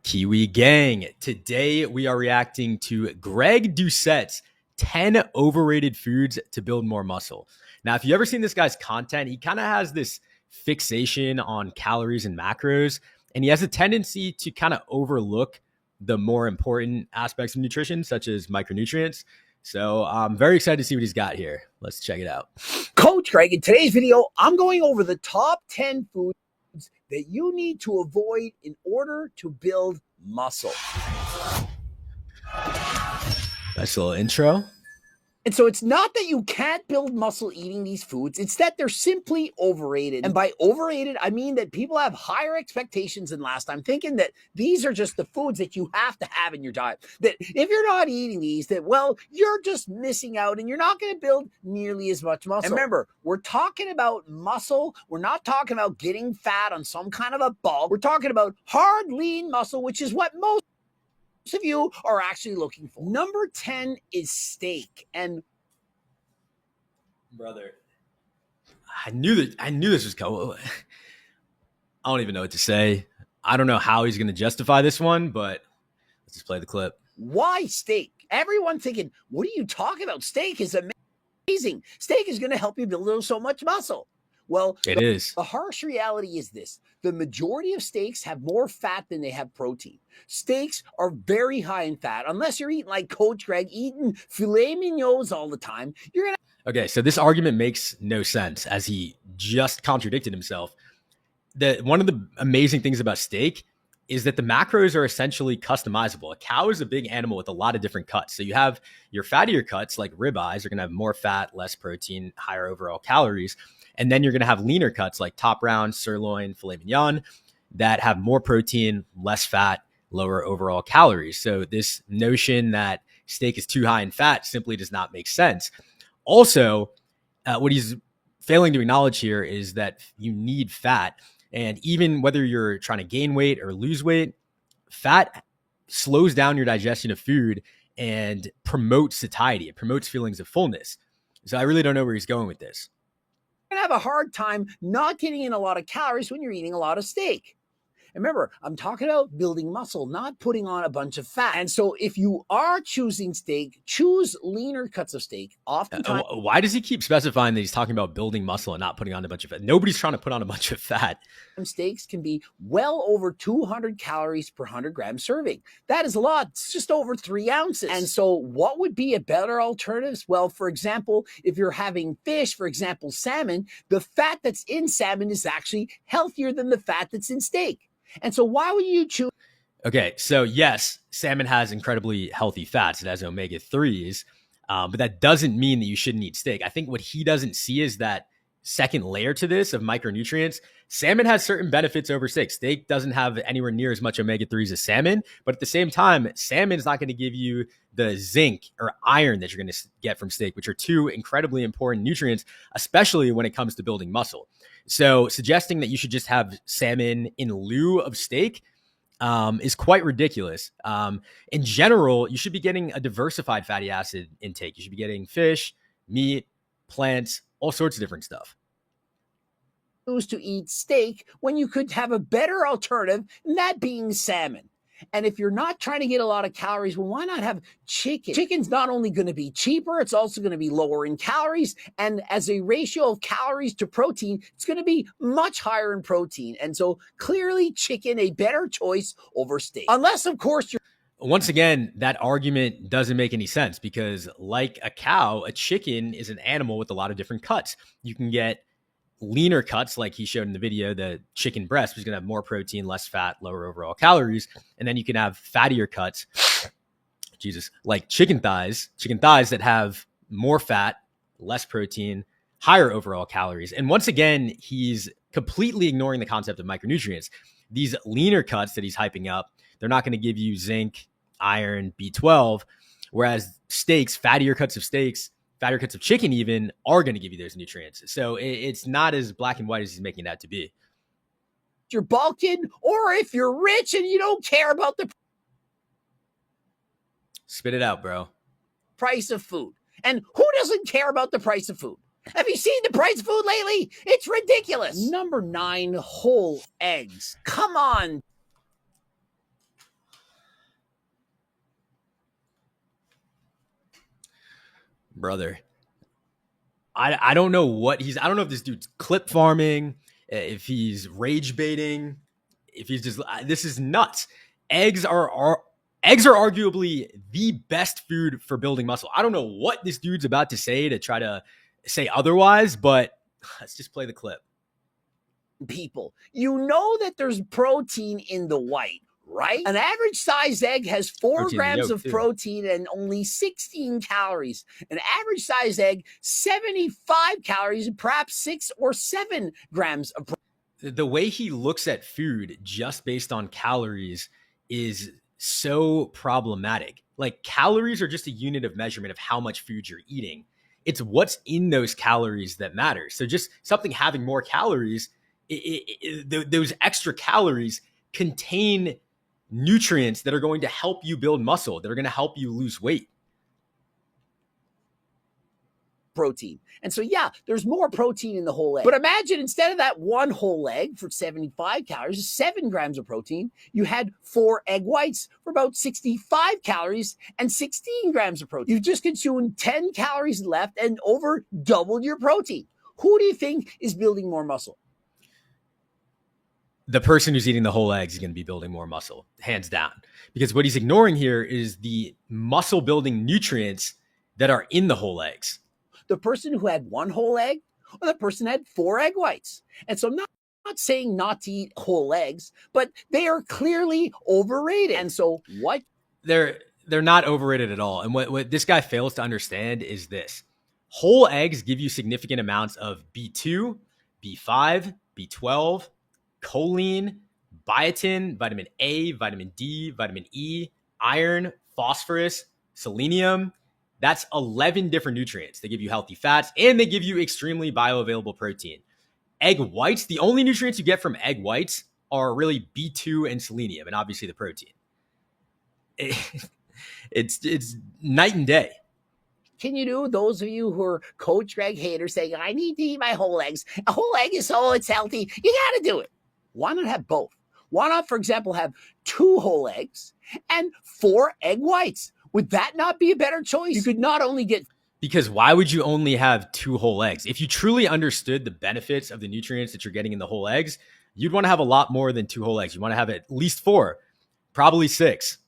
Kiwi gang. Today we are reacting to Greg Doucette's 10 overrated foods to build more muscle. Now, if you've ever seen this guy's content, he kind of has this fixation on calories and macros, and he has a tendency to kind of overlook the more important aspects of nutrition, such as micronutrients. So I'm very excited to see what he's got here. Let's check it out. Coach Greg, in today's video, I'm going over the top 10 foods that you need to avoid in order to build muscle. Nice little intro. And so it's not that you can't build muscle eating these foods, it's that they're simply overrated. And by overrated, I mean that people have higher expectations than last time, thinking that these are just the foods that you have to have in your diet. That if you're not eating these, that, well, you're just missing out and you're not going to build nearly as much muscle. And remember, we're talking about muscle. We're not talking about getting fat on some kind of a bulk. We're talking about hard, lean muscle, which is what most of you are actually looking for. Number 10 is steak. And brother, I knew this was coming. I don't even know what to say. I don't know how he's going to justify this one, but let's just play the clip. Why steak? Everyone thinking, what are you talking about? Steak is amazing. Steak is going to help you build so much muscle. Well, it is. The harsh reality is this. The majority of steaks have more fat than they have protein. Steaks are very high in fat. Unless you're eating like Coach Greg, eating filet mignons all the time, you're going to... Okay, so this argument makes no sense, as he just contradicted himself. One of the amazing things about steak is that the macros are essentially customizable. A cow is a big animal with a lot of different cuts. So you have your fattier cuts, like ribeyes, are going to have more fat, less protein, higher overall calories. And then you're going to have leaner cuts like top round, sirloin, filet mignon that have more protein, less fat, lower overall calories. So this notion that steak is too high in fat simply does not make sense. Also, what he's failing to acknowledge here is that you need fat. And even whether you're trying to gain weight or lose weight, fat slows down your digestion of food and promotes satiety. It promotes feelings of fullness. So I really don't know where he's going with this. You're going to have a hard time not getting in a lot of calories when you're eating a lot of steak. And remember, I'm talking about building muscle, not putting on a bunch of fat. And so if you are choosing steak, choose leaner cuts of steak. Oftentimes, why does he keep specifying that he's talking about building muscle and not putting on a bunch of fat? Nobody's trying to put on a bunch of fat. Steaks can be well over 200 calories per 100 gram serving. That is a lot. It's just over 3 ounces. And so what would be a better alternative? Well, for example, if you're having fish, for example, salmon, the fat that's in salmon is actually healthier than the fat that's in steak. And so why would you choose? Okay, so yes, salmon has incredibly healthy fats. It has omega-3s, but that doesn't mean that you shouldn't eat steak. I think what he doesn't see is that second layer to this of micronutrients. Salmon has certain benefits over steak. Steak doesn't have anywhere near as much omega-3s as salmon, but at the same time, salmon is not going to give you the zinc or iron that you're going to get from steak, which are two incredibly important nutrients, especially when it comes to building muscle. So suggesting that you should just have salmon in lieu of steak is quite ridiculous. In general, you should be getting a diversified fatty acid intake. You should be getting fish, meat, plants, all sorts of different stuff. To eat steak when you could have a better alternative, and that being salmon. And if you're not trying to get a lot of calories, well, why not have chicken? Chicken's not only going to be cheaper, it's also going to be lower in calories. And as a ratio of calories to protein, it's going to be much higher in protein. And so clearly chicken, a better choice over steak. Unless, of course, you're... Once again, that argument doesn't make any sense because like a cow, a chicken is an animal with a lot of different cuts. You can get leaner cuts like he showed in the video, the chicken breast, which is going to have more protein, less fat, lower overall calories. And then you can have fattier cuts, like chicken thighs that have more fat, less protein, higher overall calories. And once again, he's completely ignoring the concept of micronutrients. These leaner cuts that he's hyping up, they're not going to give you zinc, iron, B12, whereas steaks, fattier cuts of chicken even are going to give you those nutrients. So it's not as black and white as he's making that to be. You're bulking, or if you're rich and you don't care about the... Spit it out, bro. Price of food. And who doesn't care about the price of food? Have you seen the price of food lately? It's ridiculous. Number 9, whole eggs. Come on. Brother, I don't know what I don't know if this dude's clip farming, if he's rage baiting, if he's just, this is nuts. Eggs are arguably the best food for building muscle. I don't know what this dude's about to say to try to say otherwise, but let's just play the clip. People, you know that there's protein in the white, right? An average size egg has 4 grams of protein and only 16 calories. An average size egg, 75 calories, and perhaps 6 or 7 grams of protein. The way he looks at food just based on calories is so problematic. Like, calories are just a unit of measurement of how much food you're eating. It's what's in those calories that matters. So just something having more calories, those extra calories contain nutrients that are going to help you build muscle, that are going to help you lose weight. Protein. And so, yeah, there's more protein in the whole egg. But imagine instead of that one whole egg for 75 calories, 7 grams of protein, you had 4 egg whites for about 65 calories and 16 grams of protein. You've just consumed 10 calories left and over doubled your protein. Who do you think is building more muscle? The person who's eating the whole eggs is going to be building more muscle, hands down. Because what he's ignoring here is the muscle building nutrients that are in the whole eggs. The person who had 1 whole egg or the person had 4 egg whites. And so I'm not saying not to eat whole eggs, but they are clearly overrated. And so what? They're not overrated at all. And what this guy fails to understand is this. Whole eggs give you significant amounts of B2, B5, B12, choline, biotin, vitamin A, vitamin D, vitamin E, iron, phosphorus, selenium. That's 11 different nutrients. They give you healthy fats and they give you extremely bioavailable protein. Egg whites, the only nutrients you get from egg whites are really B2 and selenium, and obviously the protein. It's night and day. Can you do, those of you who are Coach Greg haters saying, I need to eat my whole eggs. A whole egg is it's healthy. You got to do it. Why not have both? Why not, for example, have 2 whole eggs and 4 egg whites? Would that not be a better choice? You could not only get... Because why would you only have 2 whole eggs? If you truly understood the benefits of the nutrients that you're getting in the whole eggs, you'd want to have a lot more than 2 whole eggs. You want to have at least 4, probably 6.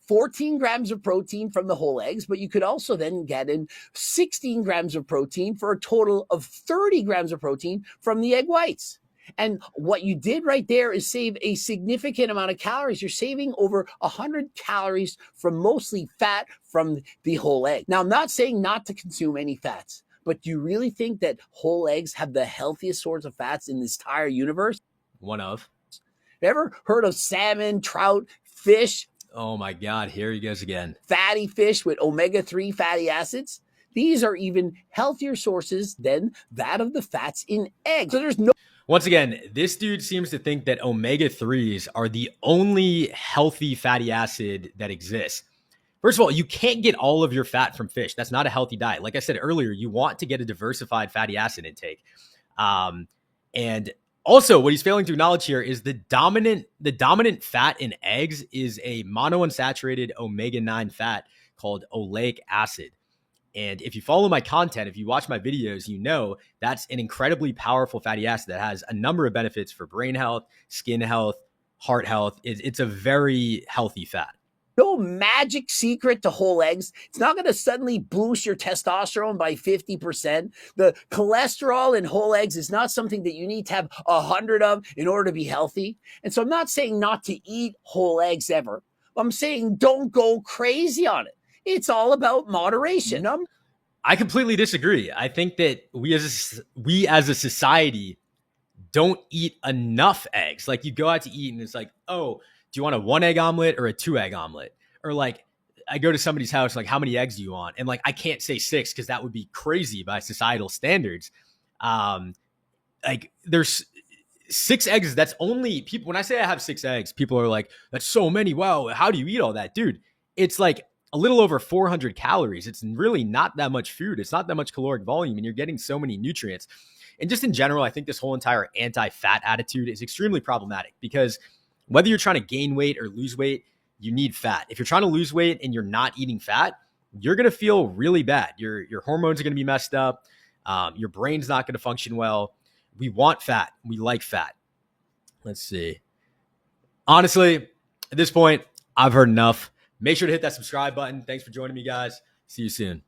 14 grams of protein from the whole eggs, but you could also then get in 16 grams of protein for a total of 30 grams of protein from the egg whites. And what you did right there is save a significant amount of calories. You're saving over 100 calories from mostly fat from the whole egg. Now, I'm not saying not to consume any fats, but do you really think that whole eggs have the healthiest sorts of fats in this entire universe? One of. Have you ever heard of salmon, trout, fish? Oh my God, here he goes again. Fatty fish with omega-3 fatty acids. These are even healthier sources than that of the fats in eggs. So there's no... Once again, this dude seems to think that omega-3s are the only healthy fatty acid that exists. First of all, you can't get all of your fat from fish. That's not a healthy diet. Like I said earlier, you want to get a diversified fatty acid intake. And also, what he's failing to acknowledge here is the dominant fat in eggs is a monounsaturated omega-9 fat called oleic acid. And if you follow my content, if you watch my videos, you know that's an incredibly powerful fatty acid that has a number of benefits for brain health, skin health, heart health. It's a very healthy fat. No magic secret to whole eggs. It's not going to suddenly boost your testosterone by 50%. The cholesterol in whole eggs is not something that you need to have 100 of in order to be healthy. And so I'm not saying not to eat whole eggs ever. I'm saying don't go crazy on it. It's all about moderation. I completely disagree. I think that we as a society don't eat enough eggs. Like, you go out to eat and it's like, oh, do you want a 1 egg omelet or a 2 egg omelet? Or like, I go to somebody's house, like, how many eggs do you want? And like, I can't say 6 because that would be crazy by societal standards. Like, there's 6 eggs. That's only people. When I say I have 6 eggs, people are like, that's so many. Wow. How do you eat all that? Dude, it's like a little over 400 calories. It's really not that much food. It's not that much caloric volume, and you're getting so many nutrients. And just in general, I think this whole entire anti-fat attitude is extremely problematic, because whether you're trying to gain weight or lose weight, you need fat. If you're trying to lose weight and you're not eating fat, you're going to feel really bad. Your hormones are going to be messed up. Your brain's not going to function well. We want fat. We like fat. Let's see. Honestly, at this point, I've heard enough. Make sure to hit that subscribe button. Thanks for joining me, guys. See you soon.